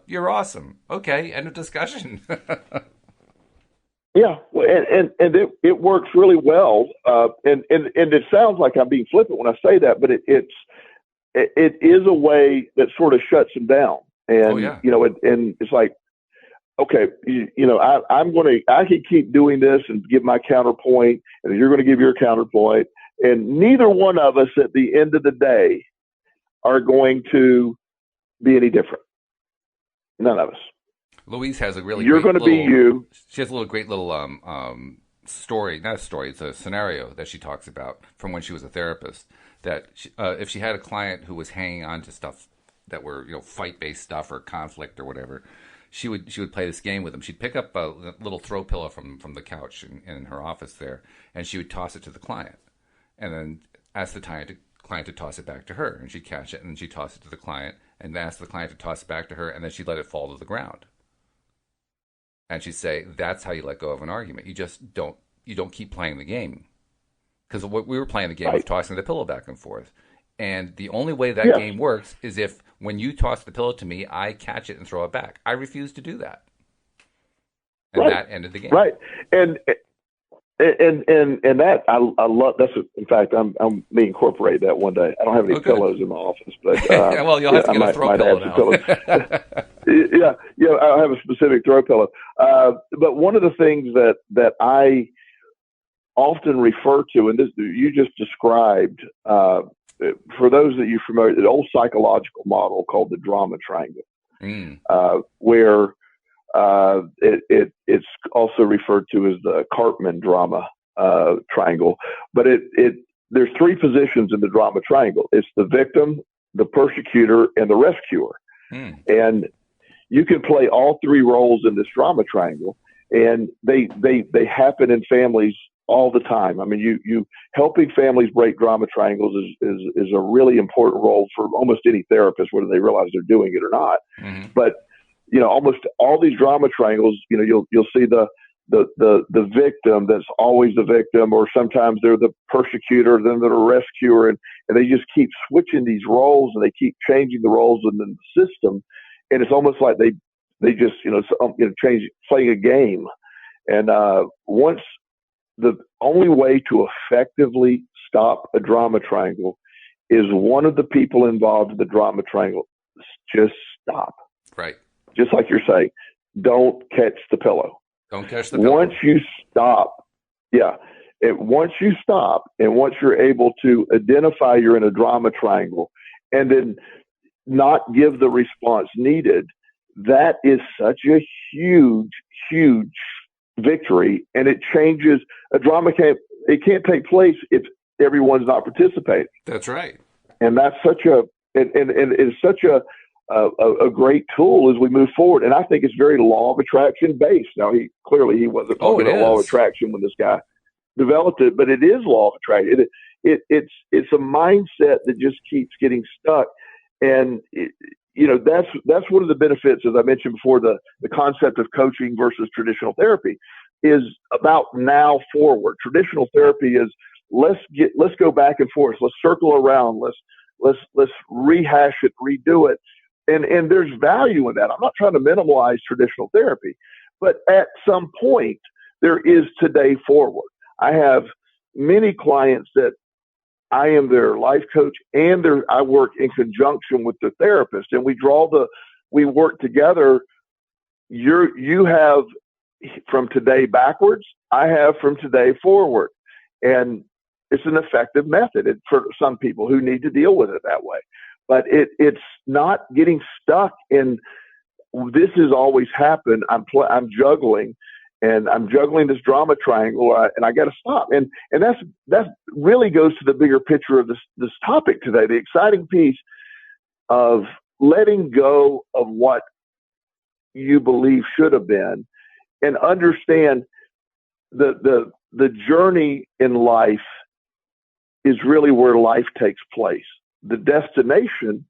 you're awesome. Okay, end of discussion. yeah, well, and it works really well. And it sounds like I'm being flippant when I say that, but it is a way that sort of shuts them down. Oh And yeah, and it's like, okay, I can keep doing this and give my counterpoint, and you're going to give your counterpoint, and neither one of us at the end of the day are going to be any different. None of us. Louise has a really You're great going to be little. you. She has a little great little story. Not a story. It's a scenario that she talks about from when she was a therapist. That if she had a client who was hanging on to stuff that were fight based stuff or conflict or whatever, she would play this game with them. She'd pick up a little throw pillow from the couch in her office there, and she would toss it to the client, and then ask the client to toss it back to her, and she'd catch it, and then she'd toss it to the client, and ask the client to toss it back to her, and then she'd let it fall to the ground. And she'd say, "That's how you let go of an argument. You just don't keep playing the game." Because what we were playing the game was tossing the pillow back and forth. And the only way that game works is if when you toss the pillow to me, I catch it and throw it back. I refuse to do that. And that ended the game. Right. And that I love. In fact, I'm may incorporate that one day. I don't have any pillows in my office, but yeah, well, you'll have to get a throw pillow now. yeah, I'll have a specific throw pillow. But one of the things that I often refer to, and this you just described, for those that you're familiar, the old psychological model called the drama triangle, where it's also referred to as the Cartman drama triangle. But there's three positions in the drama triangle. It's the victim, the persecutor, and the rescuer. And you can play all three roles in this drama triangle, and they happen in families all the time. I mean, you helping families break drama triangles is a really important role for almost any therapist, whether they realize they're doing it or not. But almost all these drama triangles, you'll see the victim that's always the victim, or sometimes they're the persecutor, then they're the rescuer, and they just keep switching these roles, and they keep changing the roles within the system, and it's almost like they just change, playing a game. And once the only way to effectively stop a drama triangle is one of the people involved in the drama triangle just stop. Right. Just like you're saying, don't catch the pillow. Don't catch the pillow. Once you stop, once you stop, and once you're able to identify you're in a drama triangle, and then not give the response needed, that is such a huge, huge victory. And it changes. A drama can't take place if everyone's not participating. That's right. And that's such and it's such a great tool as we move forward. And I think it's very law of attraction based. Now, he wasn't talking about law of attraction when this guy developed it, but it is law of attraction. It's a mindset that just keeps getting stuck. And that's one of the benefits, as I mentioned before, the concept of coaching versus traditional therapy is about now forward. Traditional therapy is let's go back and forth. Let's circle around. Let's rehash it, redo it. And there's value in that. I'm not trying to minimize traditional therapy, but at some point there is today forward. I have many clients that I am their life coach, and I work in conjunction with the therapist, and we work together. You have from today backwards, I have from today forward. And it's an effective method for some people who need to deal with it that way. But it's not getting stuck in, this has always happened. I'm juggling, and I'm juggling this drama triangle, and I got to stop. And that really goes to the bigger picture of this topic today. The exciting piece of letting go of what you believe should have been, and understand the journey in life is really where life takes place. The destination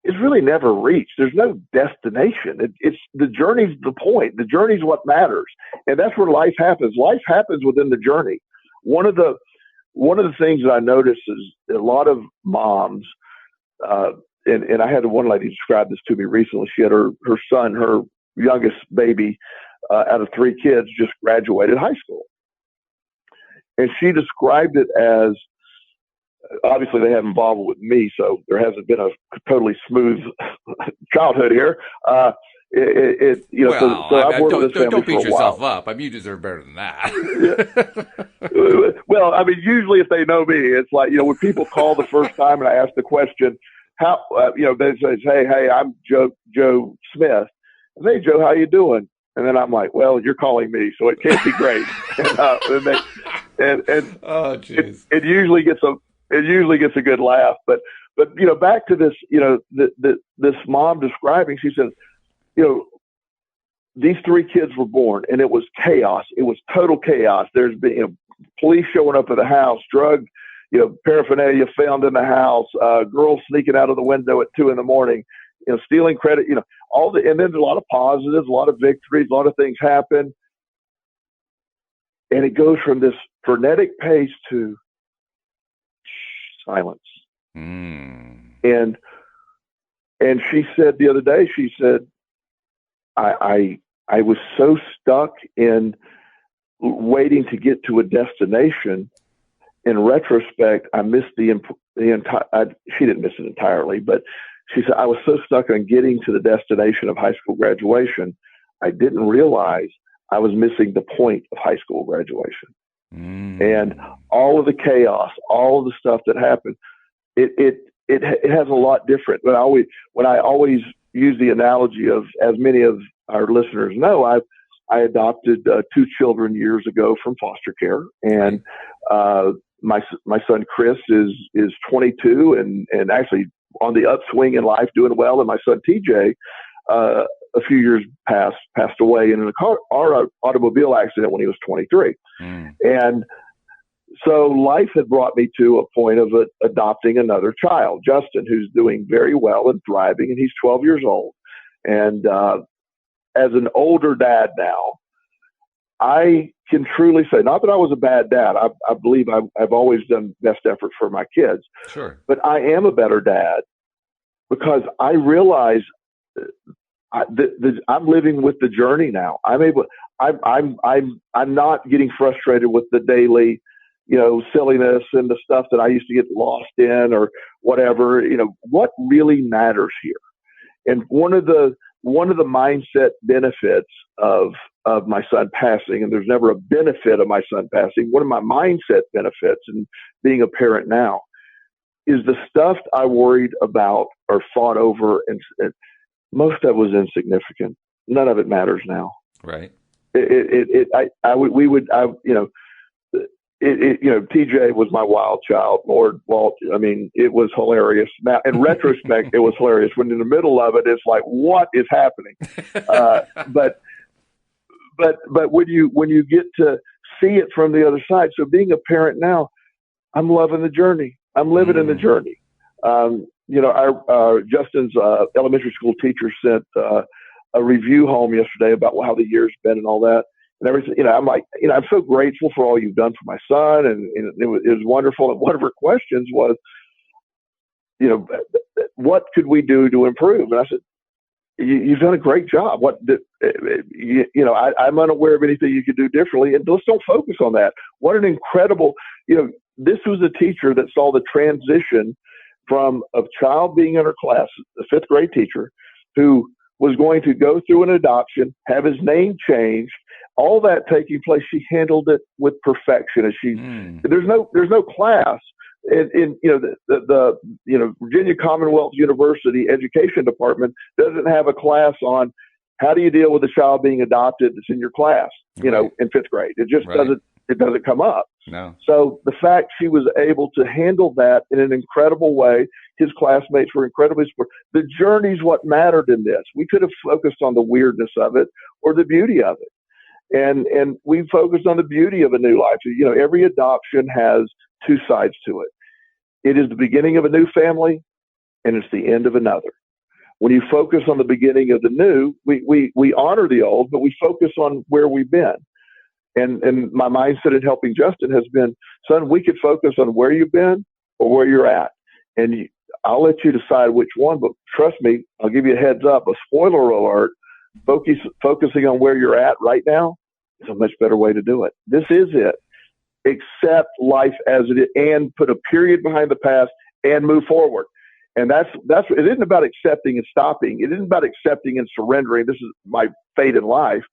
is really never reached. There's no destination. It's the journey's the point. The journey's what matters. And that's where life happens. Life happens within the journey. One of the one of the things that I noticed is a lot of moms, and I had one lady describe this to me recently. She had her son, her youngest baby, out of 3 kids, just graduated high school. And she described it as, obviously they have involvement with me, so there hasn't been a totally smooth childhood here. Well, I've worked with this family don't beat for a yourself while. up. I mean, you deserve better than that. Well, I mean, usually if they know me, it's like, when people call the first time and I ask the question, how, they say, hey, I'm Joe Smith. And, hey, Joe, how you doing? And then I'm like, well, you're calling me, so it can't be great. and Oh, jeez. it usually gets a good laugh. But back to this, this mom describing, she said, these 3 kids were born, and it was chaos. It was total chaos. There's been police showing up at the house, drug, paraphernalia found in the house, girls sneaking out of the window at 2 a.m, stealing credit, and then a lot of positives, a lot of victories, a lot of things happen. And it goes from this frenetic pace to silence. And she said the other day, she said, I was so stuck in waiting to get to a destination. In retrospect, I missed the entire, she didn't miss it entirely, but she said, I was so stuck on getting to the destination of high school graduation, I didn't realize I was missing the point of high school graduation. And all of the chaos, all of the stuff that happened, it has a lot different. But when I always use the analogy of, as many of our listeners know, I adopted 2 children years ago from foster care, and my son Chris is 22 and actually on the upswing in life, doing well. And my son TJ, a few years passed away in an automobile accident when he was 23. And so life had brought me to a point of adopting another child, Justin, who's doing very well and thriving, and he's 12 years old. And as an older dad now, I can truly say, not that I was a bad dad. I believe I've always done best effort for my kids. Sure. But I am a better dad because I realize I'm living with the journey now. I'm not getting frustrated with the daily, silliness and the stuff that I used to get lost in or whatever. What really matters here? And one of the mindset benefits of my son passing, and there's never a benefit of my son passing, one of my mindset benefits in being a parent now is the stuff I worried about or fought over, and most of it was insignificant. None of it matters now. Right. TJ was my wild child, Lord Walt. I mean, it was hilarious. Now, in retrospect, it was hilarious. When in the middle of it, it's like, what is happening? But when you get to see it from the other side, so being a parent now, I'm loving the journey. I'm living in the journey. Our Justin's elementary school teacher sent a review home yesterday about how the year's been and all that. And everything, I'm like, I'm so grateful for all you've done for my son, and it was wonderful. And one of her questions was, what could we do to improve? And I said, you've done a great job. I'm unaware of anything you could do differently, and let's don't focus on that. What an incredible, this was a teacher that saw the transition from a child being in her class, a 5th grade teacher, who was going to go through an adoption, have his name changed, all that taking place. She handled it with perfection. As there's no class in the Virginia Commonwealth University Education Department doesn't have a class on how do you deal with a child being adopted that's in your class, in 5th grade. It just doesn't come up. No. So the fact she was able to handle that in an incredible way, his classmates were incredibly supportive. The journey's what mattered in this. We could have focused on the weirdness of it or the beauty of it. And we focused on the beauty of a new life. Every adoption has 2 sides to it. It is the beginning of a new family, and it's the end of another. When you focus on the beginning of the new, we honor the old, but we focus on where we've been. And my mindset in helping Justin has been, son, we could focus on where you've been or where you're at. And I'll let you decide which one, but trust me, I'll give you a heads up, a spoiler alert, focusing on where you're at right now is a much better way to do it. This is it. Accept life as it is and put a period behind the past and move forward. And that's it isn't about accepting and stopping. It isn't about accepting and surrendering. This is my fate in life.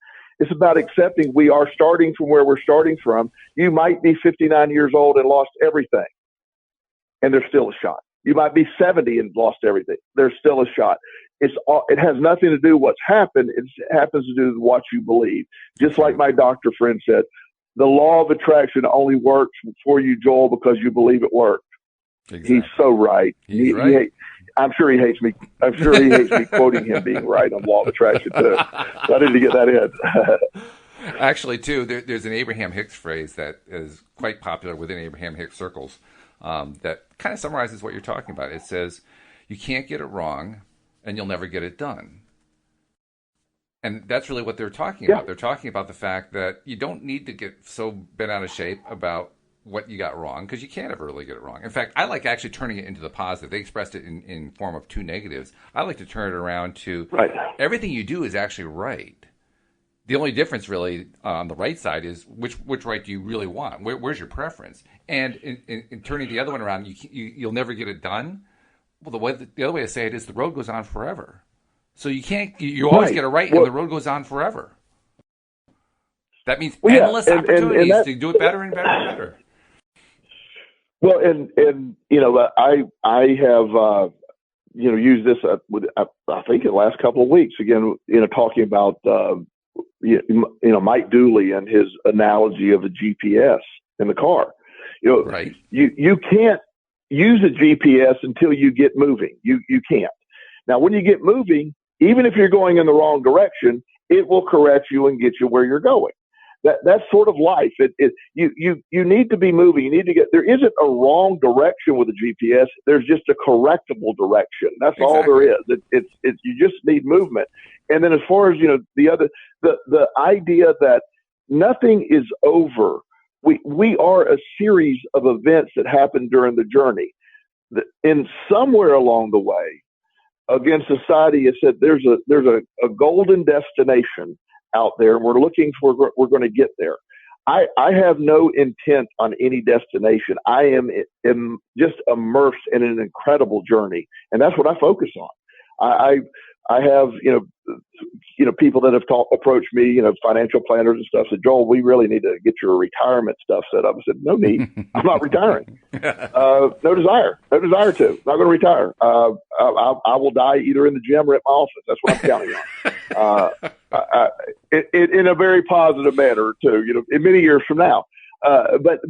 It's about accepting we are starting from where we're starting from. You might be 59 years old and lost everything, and there's still a shot. You might be 70 and lost everything. There's still a shot. It has nothing to do with what's happened. It happens to do with what you believe. Just like my doctor friend said, the law of attraction only works for you, Joel, because you believe it worked. Exactly. He's so right. He's right. I'm sure he hates me. I'm sure he hates me quoting him being right on law of attraction too. So I need to get that in. Actually, too, there's an Abraham Hicks phrase that is quite popular within Abraham Hicks circles that kind of summarizes what you're talking about. It says, "You can't get it wrong, and you'll never get it done." And that's really what they're talking about. They're talking about the fact that you don't need to get so bent out of shape about what you got wrong, because you can't ever really get it wrong. In fact, I like actually turning it into the positive. They expressed it in form of two negatives. I like to turn it around to everything you do is actually right. The only difference really on the right side is which right do you really want? Where's your preference? And in turning the other one around, you'll never get it done. Well, the other way to say it is the road goes on forever. So you always get it right, and the road goes on forever. That means endless opportunities to do it better and better and better. Well, and I have used this I think in the last couple of weeks again, talking about Mike Dooley and his analogy of the GPS in the car. You can't use a GPS until you get moving. You can't. Now, when you get moving, even if you're going in the wrong direction, it will correct you and get you where you're going. That's sort of life. You need to be moving. You need to there isn't a wrong direction with a GPS. There's just a correctable direction. That's all there is. You just need movement. And then as far as, the idea that nothing is over. We are a series of events that happen during the journey. And somewhere along the way, again, society has said there's a golden destination out there, and we're going to get there. I have no intent on any destination. I am just immersed in an incredible journey, and that's what I focus on. I have people that have approached me, financial planners and stuff, said, Joel, we really need to get your retirement stuff set up. I said, no need. I'm not retiring. No desire to. Not going to retire. I will die either in the gym or at my office. That's what I'm counting on. In a very positive manner too, in many years from now. But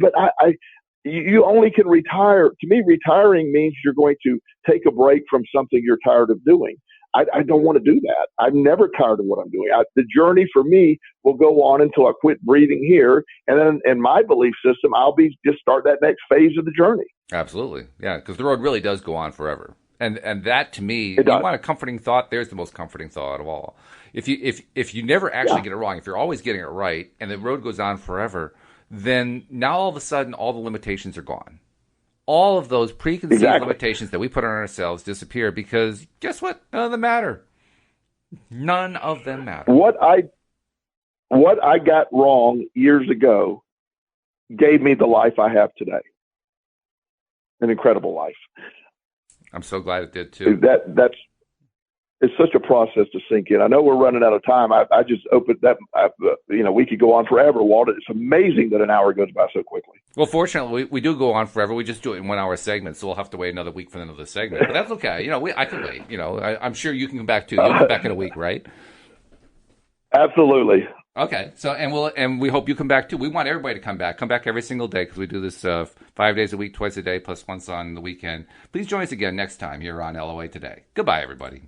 you only can retire. To me, retiring means you're going to take a break from something you're tired of doing. I don't want to do that. I'm never tired of what I'm doing. The journey for me will go on until I quit breathing here. And then in my belief system, I'll just start that next phase of the journey. Absolutely. Yeah. Because the road really does go on forever. And that to me, you want a comforting thought. There's the most comforting thought of all. If you never actually get it wrong, if you're always getting it right and the road goes on forever, then now all of a sudden, all the limitations are gone. All of those preconceived limitations that we put on ourselves disappear because guess what? None of them matter. None of them matter. What I got wrong years ago gave me the life I have today. An incredible life. I'm so glad it did too. It's such a process to sink in. I know we're running out of time. I just opened that. We could go on forever, Walt. It's amazing that an hour goes by so quickly. Well, fortunately, we do go on forever. We just do it in 1 hour segments, so we'll have to wait another week for another segment. But that's okay. I can wait. I'm sure you can come back too. You'll come back in a week, right? Absolutely. Okay. So and we hope you come back too. We want everybody to come back. Come back every single day because we do this 5 days a week, twice a day, plus once on the weekend. Please join us again next time here on LOA Today. Goodbye, everybody.